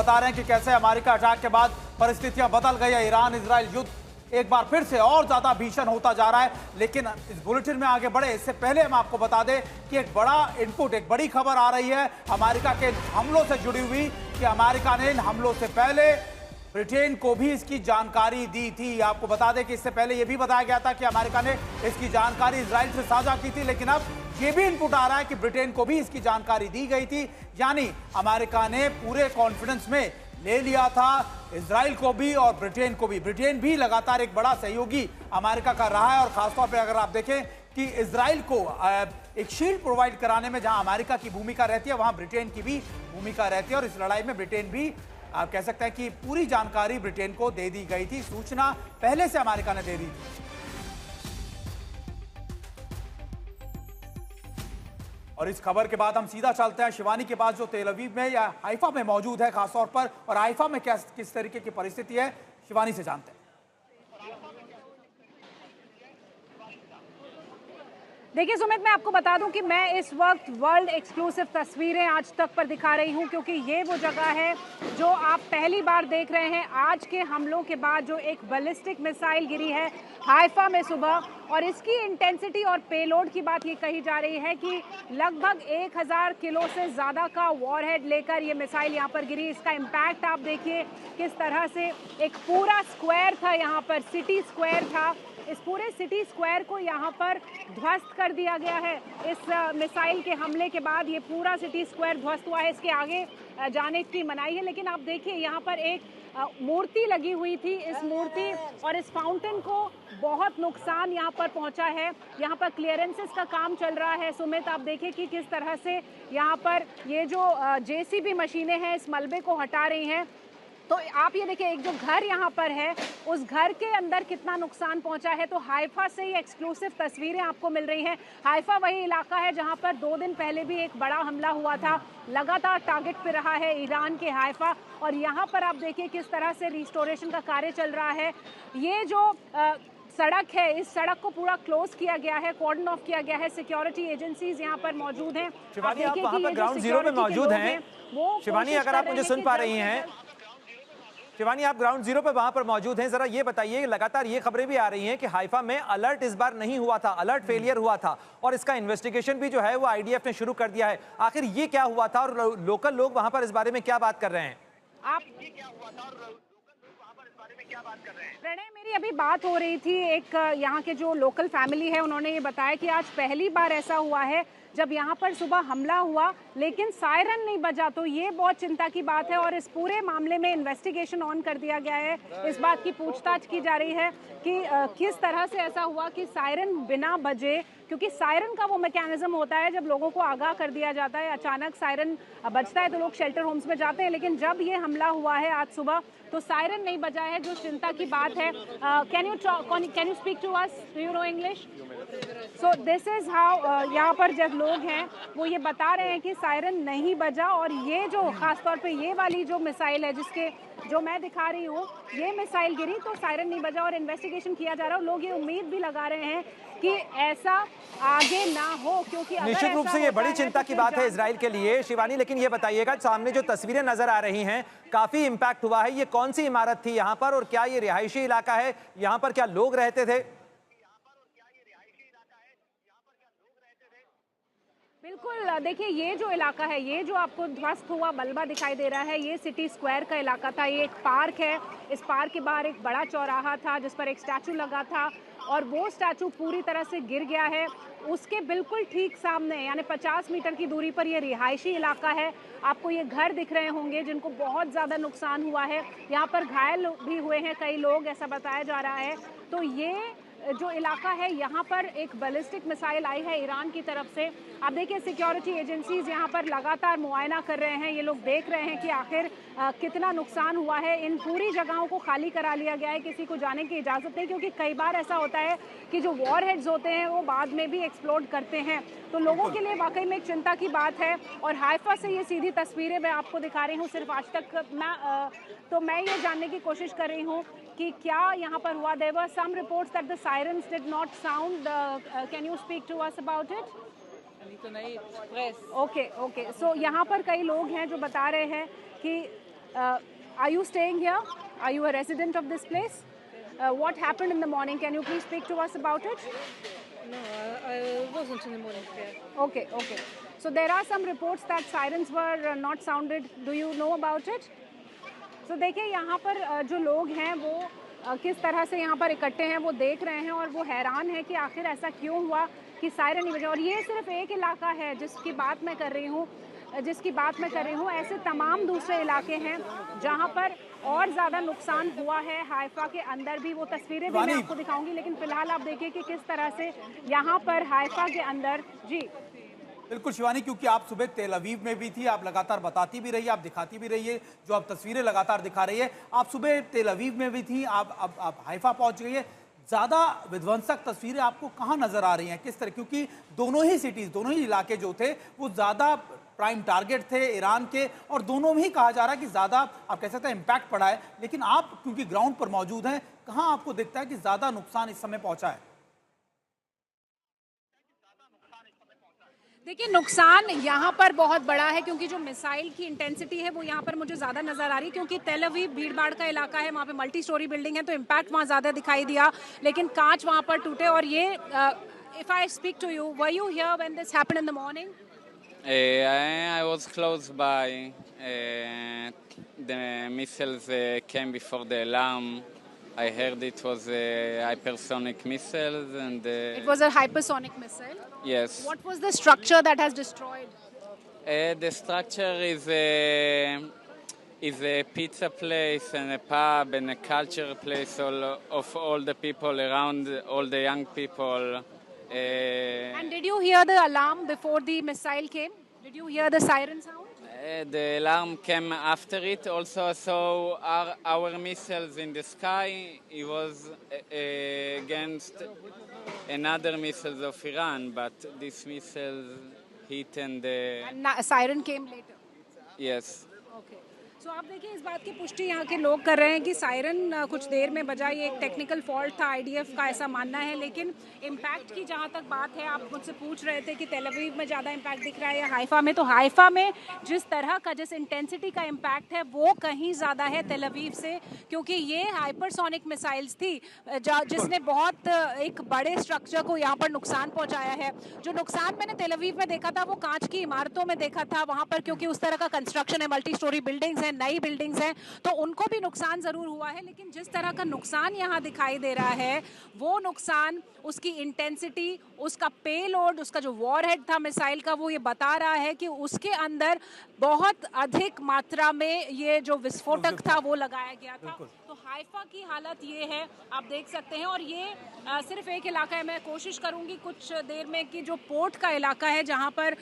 बता रहे हैं कि कैसे अमेरिका अटैक के बाद परिस्थितियां बदल गई है। ईरान इजराइल युद्ध एक बार फिर से और ज्यादा भीषण होता जा रहा है। लेकिन इस बुलेटिन में आगे बढ़े इससे पहले हम आपको बता दें कि एक बड़ा इनपुट, एक बड़ी खबर आ रही है अमेरिका के हमलों से जुड़ी हुई कि अमेरिका ने इन हमलों से पहले ब्रिटेन को भी इसकी जानकारी दी थी। आपको बता दें कि इससे पहले यह भी बताया गया था कि अमेरिका ने इसकी जानकारी इजराइल से साझा की थी, लेकिन अब यह भी इनपुट आ रहा है कि ब्रिटेन को भी इसकी जानकारी दी गई थी। यानी अमेरिका ने पूरे कॉन्फिडेंस में ले लिया था इजराइल को भी और ब्रिटेन को भी। ब्रिटेन भी लगातार एक बड़ा सहयोगी अमेरिका का रहा है और खासतौर पर अगर आप देखें कि इजराइल को एक शील्ड प्रोवाइड कराने में जहां अमेरिका की भूमिका रहती है, वहां ब्रिटेन की भी भूमिका रहती है। और इस लड़ाई में ब्रिटेन भी, आप कह सकते हैं कि पूरी जानकारी ब्रिटेन को दे दी गई थी, सूचना पहले से अमेरिका ने दे दी थी। और इस खबर के बाद हम सीधा चलते हैं शिवानी के पास, जो तेल अवीव में या हाइफा में मौजूद है खासतौर पर, और हाइफा में किस तरीके की परिस्थिति है शिवानी से जानते हैं। देखिए सुमित, मैं आपको बता दूं कि मैं इस वक्त वर्ल्ड एक्सक्लूसिव तस्वीरें आज तक पर दिखा रही हूं, क्योंकि ये वो जगह है जो आप पहली बार देख रहे हैं आज के हमलों के बाद, जो एक बैलिस्टिक मिसाइल गिरी है हाइफा में सुबह। और इसकी इंटेंसिटी और पेलोड की बात ये कही जा रही है कि लगभग 1000 किलो से ज़्यादा का वॉरहेड लेकर ये मिसाइल यहाँ पर गिरी। इसका इम्पैक्ट आप देखिए किस तरह से, एक पूरा स्क्वायर था यहाँ पर, सिटी स्क्वायर था, इस पूरे सिटी स्क्वायर को यहाँ पर ध्वस्त कर दिया गया है। इस मिसाइल के हमले के बाद ये पूरा सिटी स्क्वायर ध्वस्त हुआ है। इसके आगे जाने की मनाही है, लेकिन आप देखिए यहाँ पर एक मूर्ति लगी हुई थी। इस मूर्ति और इस फाउंटेन को बहुत नुकसान यहाँ पर पहुँचा है। यहाँ पर क्लियरेंसेस का काम चल रहा है। सुमित, आप देखिए कि किस तरह से यहाँ पर ये जो जेसीबी मशीनें हैं इस मलबे को हटा रही हैं। तो आप ये देखिए, एक जो घर यहाँ पर है उस घर के अंदर कितना नुकसान पहुंचा है। तो हाइफा से ये एक्सक्लूसिव तस्वीरें आपको मिल रही हैं। हाइफा वही इलाका है जहाँ पर 2 दिन पहले भी एक बड़ा हमला हुआ था, लगातार टारगेट पे रहा है ईरान के हाइफा। और यहाँ पर आप देखिए किस तरह से रिस्टोरेशन का कार्य चल रहा है। ये जो सड़क है, इस सड़क को पूरा क्लोज किया गया है, कॉर्डन ऑफ किया गया है। सिक्योरिटी एजेंसीज यहाँ पर मौजूद हैं। शिवानी, आप वहाँ पर ग्राउंड जीरो पे मौजूद हैं। शिवानी, अगर आप मुझे सुन पा रही हैं, शिवानी आप ग्राउंड जीरो पे वहां पर मौजूद हैं, जरा ये बताइए, लगातार ये खबरें भी आ रही हैं कि हाइफा में अलर्ट इस बार नहीं हुआ था, अलर्ट फेलियर हुआ था और इसका इन्वेस्टिगेशन भी जो है वो आईडीएफ ने शुरू कर दिया है। आखिर ये क्या हुआ था और लोकल लोग वहां पर इस बारे में क्या बात कर रहे हैं? प्रणय, मेरी अभी बात हो रही थी, एक यहाँ के जो लोकल फैमिली है उन्होंने ये बताया कि आज पहली बार ऐसा हुआ है जब यहाँ पर सुबह हमला हुआ लेकिन सायरन नहीं बजा। तो ये बहुत चिंता की बात है और इस पूरे मामले में इन्वेस्टिगेशन ऑन कर दिया गया है। इस बात की पूछताछ की जा रही है कि किस तरह से ऐसा हुआ कि सायरन बिना बजे, क्योंकि सायरन का वो मैकेनिज्म होता है जब लोगों को आगाह कर दिया जाता है, अचानक सायरन बजता है तो लोग शेल्टर होम्स में जाते हैं, लेकिन जब ये हमला हुआ है आज सुबह तो सायरन नहीं बजा है, जो चिंता की बात है। Can you speak to us, do you know English? So this is how, यहाँ पर जब लोग हैं वो ये बता रहे हैं कि सायरन नहीं बजा। और ये जो खासतौर पे ये वाली जो मिसाइल है, जिसके जो मैं दिखा रही हूँ, ये मिसाइल गिरी तो सायरन नहीं बजा और इन्वेस्टिगेशन किया जा रहा है। लोग ये उम्मीद भी लगा रहे हैं कि ऐसा आगे ना हो, क्योंकि निश्चित रूप से ये बड़ी चिंता की बात है इजराइल के लिए। शिवानी, लेकिन ये बताइएगा, सामने जो तस्वीरें नजर आ रही हैं काफी इंपैक्ट हुआ है, ये कौन सी इमारत थी यहाँ पर और क्या ये रिहायशी इलाका है? यहाँ पर क्या लोग रहते थे? बिल्कुल, देखिए ये जो इलाका है, ये जो आपको ध्वस्त हुआ मलबा दिखाई दे रहा है, ये सिटी स्क्वायर का इलाका था। ये एक पार्क है, इस पार्क के बाहर एक बड़ा चौराहा था जिस पर एक स्टैचू लगा था और वो स्टैचू पूरी तरह से गिर गया है। उसके बिल्कुल ठीक सामने, यानी 50 मीटर की दूरी पर ये रिहायशी इलाका है। आपको ये घर दिख रहे होंगे जिनको बहुत ज़्यादा नुकसान हुआ है। यहाँ पर घायल भी हुए हैं कई लोग, ऐसा बताया जा रहा है। तो ये जो इलाका है, यहाँ पर एक बैलिस्टिक मिसाइल आई है ईरान की तरफ से। आप देखिए सिक्योरिटी एजेंसीज यहाँ पर लगातार मुआयना कर रहे हैं। ये लोग देख रहे हैं कि आखिर कितना नुकसान हुआ है। इन पूरी जगहों को खाली करा लिया गया है, किसी को जाने की इजाज़त नहीं, क्योंकि कई बार ऐसा होता है कि जो वॉर हेड्स होते हैं वो बाद में भी एक्सप्लोड करते हैं। तो लोगों के लिए वाकई में एक चिंता की बात है। और हाइफा से ये सीधी तस्वीरें मैं आपको दिखा रही हूँ सिर्फ आज तक। तो मैं ये जानने की कोशिश कर रही हूँ कि क्या यहाँ पर हुआ। There were some reports that the sirens did not sound. Can you speak to us about it? Okay, so यहाँ पर कई लोग हैं जो बता रहे हैं कि Are you staying here? Are you a resident of this place? What happened in the morning? Can you please speak to us about it? No, I wasn't in the morning here. Okay, okay. So there are some reports that sirens were not sounded. Do you know about it? So देखिए यहाँ पर जो लोग हैं वो किस तरह से यहाँ पर इकट्ठे हैं वो देख रहे हैं और वो हैरान है कि आखिर ऐसा क्यों हुआ कि सायरन नहीं बजा। और ये सिर्फ एक इलाका है जिसकी बात मैं कर रही हूँ, ऐसे तमाम दूसरे इलाके हैं जहाँ पर और ज़्यादा नुकसान हुआ है। हाइफा के अंदर भी वो तस्वीरें भी मैं आपको दिखाऊंगी, लेकिन फिलहाल आप देखिए कि किस तरह से यहाँ पर हाइफा के अंदर जी बिल्कुल शिवानी, क्योंकि आप सुबह तेल अवीव में भी थी, आप लगातार बताती भी रही है, आप दिखाती भी रही है, जो आप तस्वीरें लगातार दिखा रही है। आप सुबह तेल अवीव में भी थी, आप हाइफा पहुंच गई है। ज़्यादा विध्वंसक तस्वीरें आपको कहाँ नजर आ रही हैं, किस तरह, क्योंकि दोनों ही सिटीज़, दोनों ही इलाके जो थे वो ज़्यादा प्राइम टारगेट थे ईरान के, और दोनों में ही कहा जा रहा है कि ज़्यादा आप कह सकते हैं इम्पैक्ट पड़ा है। लेकिन आप क्योंकि ग्राउंड पर मौजूद हैं, कहाँ आपको दिखता है कि ज़्यादा नुकसान इस समय पहुँचा है? देखिए नुकसान यहाँ पर बहुत बड़ा है क्योंकि जो मिसाइल की इंटेंसिटी है वो यहाँ पर मुझे ज़्यादा नज़र आ रही है, क्योंकि तेल अवीव भीड़ भाड़ का इलाका है, वहाँ पे मल्टी स्टोरी बिल्डिंग है, तो इम्पैक्ट वहाँ ज़्यादा दिखाई दिया, लेकिन कांच वहाँ पर टूटे। और ये if I speak to you, were you here when this happened in the morning? I was close by. The missiles came before the alarm. I heard it was hypersonic missiles, and It was a hypersonic missile. yes. What was the structure that has destroyed? The structure is a pizza place and a pub and a culture place of all the people around, all the young people. And did you hear the alarm before the missile came? Did you hear the siren sound? The alarm came after it. Also, saw our missiles in the sky. It was against another missiles of Iran, but these missiles hit and And siren came later. yes. Okay. So आप देखिए इस बात की पुष्टि यहाँ के लोग कर रहे हैं कि सायरन कुछ देर में बजा, ये एक टेक्निकल फॉल्ट था, आईडीएफ का ऐसा मानना है। लेकिन इम्पैक्ट की जहाँ तक बात है, आप मुझसे पूछ रहे थे कि तेल अवीव में ज़्यादा इम्पैक्ट दिख रहा है या हाइफा में, तो हाइफा में जिस तरह का, जिस इंटेंसिटी का इम्पैक्ट है वो कहीं ज़्यादा है तेल अवीव से, क्योंकि ये हाइपरसोनिक मिसाइल्स थी जिसने बहुत एक बड़े स्ट्रक्चर को यहाँ पर नुकसान पहुँचाया है। जो नुकसान मैंने तेल अवीव में देखा था वो कांच की इमारतों में देखा था, वहाँ पर क्योंकि उस तरह का कंस्ट्रक्शन है, मल्टी स्टोरी बिल्डिंग्स हैं, नई बिल्डिंग्स हैं, तो उनको भी नुकसान ज़रूर हुआ है। लेकिन जिस तरह का नुकसान यहाँ दिखाई दे रहा है वो नुकसान, उसकी इंटेंसिटी, उसका पेलोड, उसका जो वॉरहेड था मिसाइल का, वो ये बता रहा है कि उसके अंदर बहुत अधिक मात्रा में ये जो विस्फोटक था वो लगाया गया था। तो हाइफा की हालत ये है, आप देख सकते हैं। और ये सिर्फ एक इलाका है, मैं कोशिश करूंगी कुछ देर में कि जो पोर्ट का इलाका है जहां पर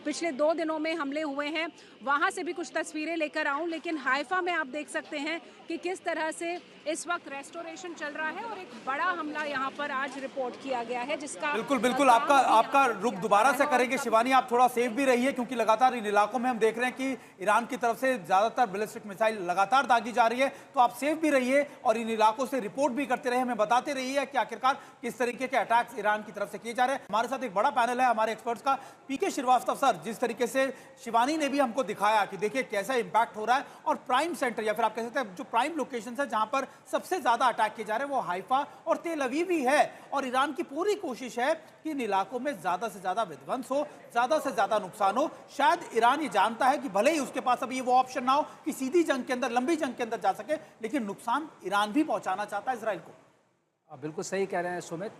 पिछले 2 दिनों में हमले हुए हैं वहां से भी कुछ तस्वीरें लेकर आऊं। लेकिन हाइफा में आप देख सकते हैं कि किस तरह से इस वक्त रेस्टोरेशन चल रहा है और एक बड़ा हमला यहाँ पर आज रिपोर्ट किया गया है, जिसका बिल्कुल आपका रुख दोबारा से करेंगे शिवानी। आप थोड़ा सेफ भी रहिए, क्योंकि लगातार इन इलाकों में हम देख रहे हैं कि ईरान की तरफ से ज्यादातर बैलिस्टिक मिसाइल लगातार दागी जा रही है, तो आप सेफ भी रहिए और इन इलाकों से रिपोर्ट भी करते रहे, हमें बताते रहिए कि आखिरकार किस तरीके के अटैक्स ईरान की तरफ से किए जा रहे हैं। हमारे साथ एक बड़ा पैनल है हमारे एक्सपर्ट्स का। पीके श्रीवास्तव सर, जिस तरीके से शिवानी ने भी हमको दिखाया कि देखिए कैसा इंपैक्ट हो रहा है, और प्राइम सेंटर या फिर आप कह सकते हैं जो प्राइम लोकेशन है जहां पर सबसे ज्यादा अटैक किए जा रहे हैं वो हाइफा और तेल अवीव ही है। और ईरान की पूरी कोशिश है कि इन इलाकों में ज्यादा से ज्यादा विध्वंस हो, ज्यादा से ज्यादा नुकसान हो। शायद ईरान ये जानता है कि भले ही उसके पास अभी वो ऑप्शन ना हो कि सीधी जंग के अंदर, लंबी जंग के अंदर जा सके, लेकिन नुकसान ईरान भी पहुंचाना चाहता है इजराइल को। बिल्कुल सही कह रहे हैं सुमित।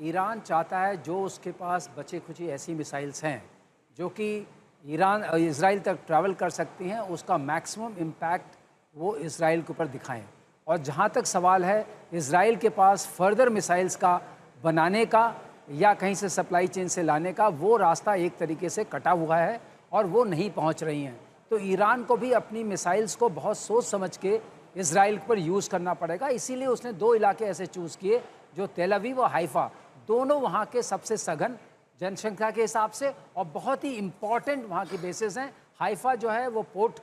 ईरान चाहता है जो उसके पास बचे खुची ऐसी मिसाइल्स हैं जो कि इजराइल तक ट्रैवल कर सकती हैं, उसका मैक्सिमम इम्पैक्ट वो इजराइल के ऊपर दिखाएं। और जहाँ तक सवाल है इजराइल के पास फर्दर मिसाइल्स का बनाने का या कहीं से सप्लाई चेन से लाने का, वो रास्ता एक तरीके से कटा हुआ है और वो नहीं पहुँच रही हैं। तो ईरान को भी अपनी मिसाइल्स को बहुत सोच समझ के इजराइल पर यूज़ करना पड़ेगा। इसीलिए उसने 2 इलाके ऐसे चूज़ किए जो तेल अवीव और हाइफा, दोनों वहाँ के सबसे सघन जनसंख्या के हिसाब से और बहुत ही इम्पॉर्टेंट वहाँ की बेसिस हैं। हाइफा जो है वो पोर्ट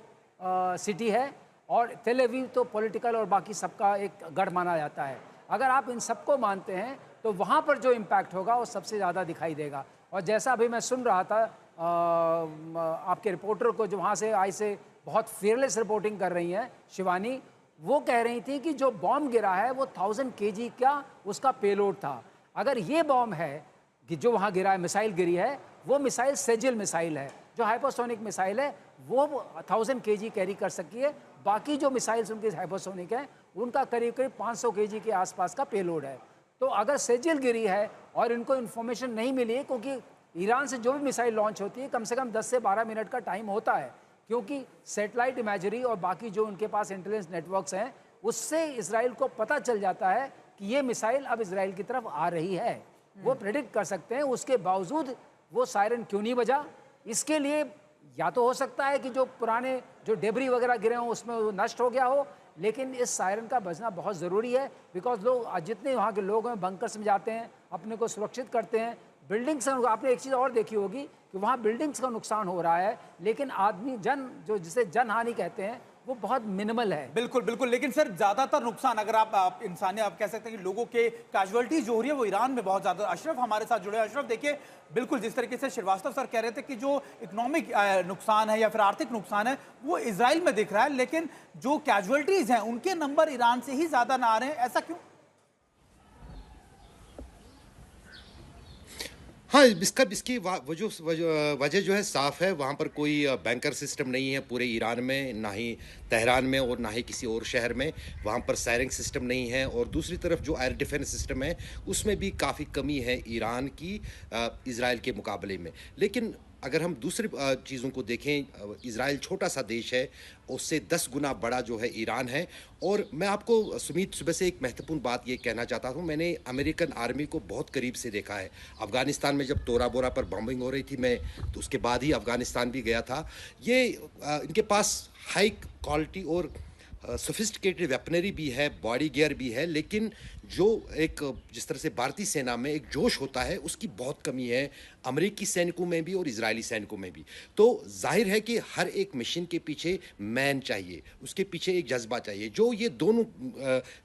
सिटी है और तेल अवीव तो पॉलिटिकल और बाकी सबका एक गढ़ माना जाता है। अगर आप इन सबको मानते हैं तो वहाँ पर जो इम्पैक्ट होगा वो सबसे ज़्यादा दिखाई देगा। और जैसा अभी मैं सुन रहा था आपके रिपोर्टर को जो वहाँ से आई से बहुत fearless रिपोर्टिंग कर रही हैं शिवानी, वो कह रही थी कि जो बॉम्ब गिरा है वो 1000 kg का उसका पेलोड था। अगर ये बॉम्ब है कि जो वहाँ गिरा है, मिसाइल गिरी है, वो मिसाइल सेजिल मिसाइल है, जो हाइपरसोनिक मिसाइल है, वो 1000 kg कैरी कर सकती है। बाकी जो मिसाइल्स उनके हाइपरसोनिक हैं उनका करीब करीब 500 kg के आसपास का पेलोड है। तो अगर सेजिल गिरी है और इनको इन्फॉर्मेशन नहीं मिली है, क्योंकि ईरान से जो भी मिसाइल लॉन्च होती है कम से कम 10 से 12 मिनट का टाइम होता है, क्योंकि सैटेलाइट इमेजरी और बाकी जो उनके पास इंटेलिजेंस नेटवर्क्स हैं उससे इजराइल को पता चल जाता है कि ये मिसाइल अब इजराइल की तरफ आ रही है। वो प्रेडिक्ट कर सकते हैं। उसके बावजूद वो सायरन क्यों नहीं बजा? इसके लिए या तो हो सकता है कि जो पुराने जो डेबरी वगैरह गिरे हों उसमें वो नष्ट हो गया हो, लेकिन इस सायरन का बजना बहुत ज़रूरी है, बिकॉज लोग जितने वहाँ के लोग हैं बंकर्स में जाते हैं, अपने को सुरक्षित करते हैं। बिल्डिंग्स, आपने एक चीज़ और देखी होगी कि वहाँ बिल्डिंग्स का नुकसान हो रहा है, लेकिन आदमी जो जिसे जनहानि कहते हैं वो बहुत मिनिमल है। बिल्कुल बिल्कुल, लेकिन सर ज्यादातर नुकसान अगर आप इंसानी आप कह सकते हैं कि लोगों के कैजुअलिटी जो हो रही है वो ईरान में बहुत ज्यादा। अशरफ हमारे साथ जुड़े। अशरफ देखिए, बिल्कुल जिस तरीके से श्रीवास्तव सर कह रहे थे कि जो इकोनॉमिक नुकसान है या फिर आर्थिक नुकसान है वो इजराइल में दिख रहा है, लेकिन जो कैजुअलिटीज हैं उनके नंबर ईरान से ही ज्यादा ना आ रहे हैं, ऐसा क्यों? हाँ, इसकी वजह जो है साफ है। वहाँ पर कोई बैंकर सिस्टम नहीं है पूरे ईरान में, ना ही तेहरान में और ना ही किसी और शहर में। वहाँ पर सायरिंग सिस्टम नहीं है, और दूसरी तरफ जो एयर डिफेंस सिस्टम है उसमें भी काफ़ी कमी है ईरान की इजराइल के मुकाबले में। लेकिन अगर हम दूसरी चीज़ों को देखें, इजराइल छोटा सा देश है, उससे 10 गुना बड़ा जो है ईरान है। और मैं आपको सुमित सुबह से एक महत्वपूर्ण बात ये कहना चाहता हूँ, मैंने अमेरिकन आर्मी को बहुत करीब से देखा है। अफ़गानिस्तान में जब तोरा बोरा पर बॉम्बिंग हो रही थी, मैं तो उसके बाद ही अफ़गानिस्तान भी गया था। ये इनके पास हाई क्वालिटी और सोफिस्टिकेटेड वेपनरी भी है, बॉडी गियर भी है, लेकिन जो एक जिस तरह से भारतीय सेना में एक जोश होता है उसकी बहुत कमी है अमेरिकी सैनिकों में भी और इजरायली सैनिकों में भी। तो जाहिर है कि हर एक मिशन के पीछे मैन चाहिए, उसके पीछे एक जज्बा चाहिए, जो ये दोनों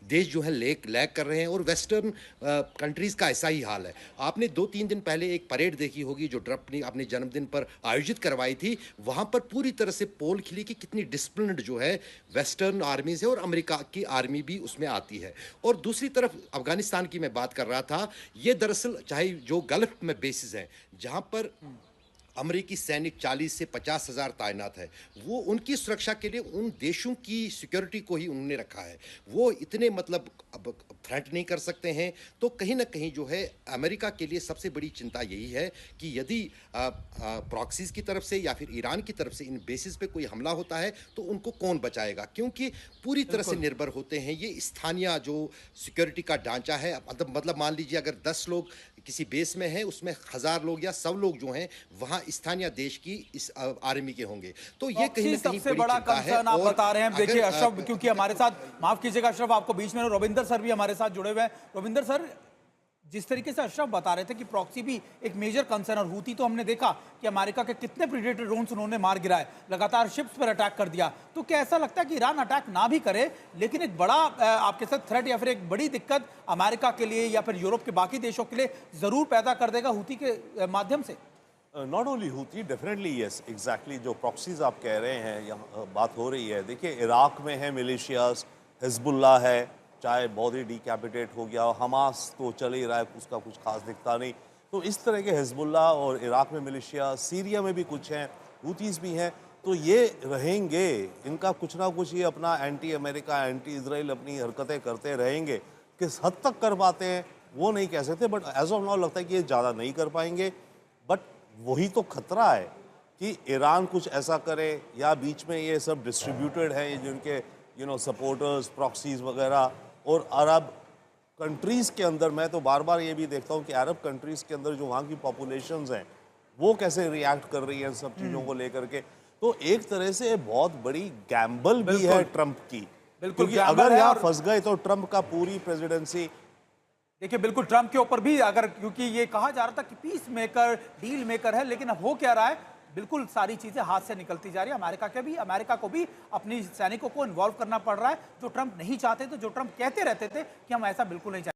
देश जो है लैक कर रहे हैं। और वेस्टर्न कंट्रीज़ का ऐसा ही हाल है। आपने 2-3 दिन पहले एक परेड देखी होगी जो ट्रंप ने अपने जन्मदिन पर आयोजित करवाई थी। वहाँ पर पूरी तरह से पोल खिली कि कितनी डिसिप्लिन्ड जो है वेस्टर्न आर्मीज है, और अमेरिका की आर्मी भी उसमें आती है। और दूसरी तरफ अफगानिस्तान की मैं बात कर रहा था, ये दरअसल चाहे जो गल्फ में बेसिस हैं जहां पर अमेरिकी सैनिक 40 से 50 हज़ार तैनात है, वो उनकी सुरक्षा के लिए उन देशों की सिक्योरिटी को ही उन्होंने रखा है। वो इतने मतलब अब थ्रेट नहीं कर सकते हैं। तो कहीं ना कहीं जो है अमेरिका के लिए सबसे बड़ी चिंता यही है कि यदि प्रॉक्सीज की तरफ से या फिर ईरान की तरफ से इन बेसिस पे कोई हमला होता है तो उनको कौन बचाएगा, क्योंकि पूरी तरह से निर्भर होते हैं ये स्थानीय जो सिक्योरिटी का ढांचा है। मतलब मान लीजिए अगर 10 लोग किसी बेस में है, उसमें 1000 लोग या 100 लोग जो हैं वहां स्थानीय देश की इस आर्मी के होंगे। तो ये कहीं ना कहीं सबसे बड़ा कंसर्न आप बता रहे हैं। देखिए अशरफ, क्योंकि हमारे साथ, माफ कीजिएगा अशरफ आपको बीच में, रविंदर सर भी हमारे साथ जुड़े हुए हैं। रविंदर सर, जिस तरीके से अशरफ बता रहे थे कि प्रॉक्सी भी एक मेजर कंसर्न, और हूती तो हमने देखा कि अमेरिका के कितने प्रीडेटर ड्रोन्स उन्होंने मार गिराए, लगातार शिप्स पर अटैक कर दिया। तो क्या ऐसा लगता है कि ईरान अटैक ना भी करे लेकिन एक बड़ा आपके साथ थ्रेट या फिर एक बड़ी दिक्कत अमेरिका के लिए या फिर यूरोप के बाकी देशों के लिए जरूर पैदा कर देगा हूती के माध्यम से? Not only Houthi, definitely yes, exactly जो प्रॉक्सीज आप कह रहे हैं, यहाँ बात हो रही है। देखिए इराक में है मिलिशियाज, हिजबुल्लाह है, चाहे बॉडी डिकैपिटेट हो गया, हमास तो चल ही रहा है, उसका कुछ खास दिखता नहीं। तो इस तरह के हिजबुल्लाह और इराक में मिलिशिया, सीरिया में भी कुछ हैं, हूतीज़ भी हैं। तो ये रहेंगे, इनका कुछ ना कुछ ये अपना एंटी अमेरिका, एंटी इजराइल अपनी हरकतें करते रहेंगे। किस हद तक कर पाते हैं वो नहीं कह सकते, बट एज ऑफ नाउ लगता है कि ये ज़्यादा नहीं कर पाएंगे। बट वही तो खतरा है कि ईरान कुछ ऐसा करे, या बीच में ये सब डिस्ट्रीब्यूटेड हैं, ये जिनके सपोर्टर्स, प्रॉक्सीज वगैरह, और अरब कंट्रीज़ के अंदर मैं तो बार बार ये भी देखता हूँ कि अरब कंट्रीज़ के अंदर जो वहाँ की पॉपुलेशंस हैं वो कैसे रिएक्ट कर रही हैं सब चीज़ों को लेकर के। तो एक तरह से बहुत बड़ी गैम्बल भी है ट्रंप की, क्योंकि अगर यहाँ फंस गए तो ट्रंप का पूरी प्रेसिडेंसी, देखिए बिल्कुल ट्रंप के ऊपर भी अगर, क्योंकि ये कहा जा रहा था कि पीस मेकर, डील मेकर है, लेकिन अब हो क्या रहा है, बिल्कुल सारी चीजें हाथ से निकलती जा रही है। अमेरिका को भी अपनी सैनिकों को इन्वॉल्व करना पड़ रहा है, जो ट्रंप नहीं चाहते थे, जो ट्रंप कहते रहते थे कि हम ऐसा बिल्कुल नहीं चाहते।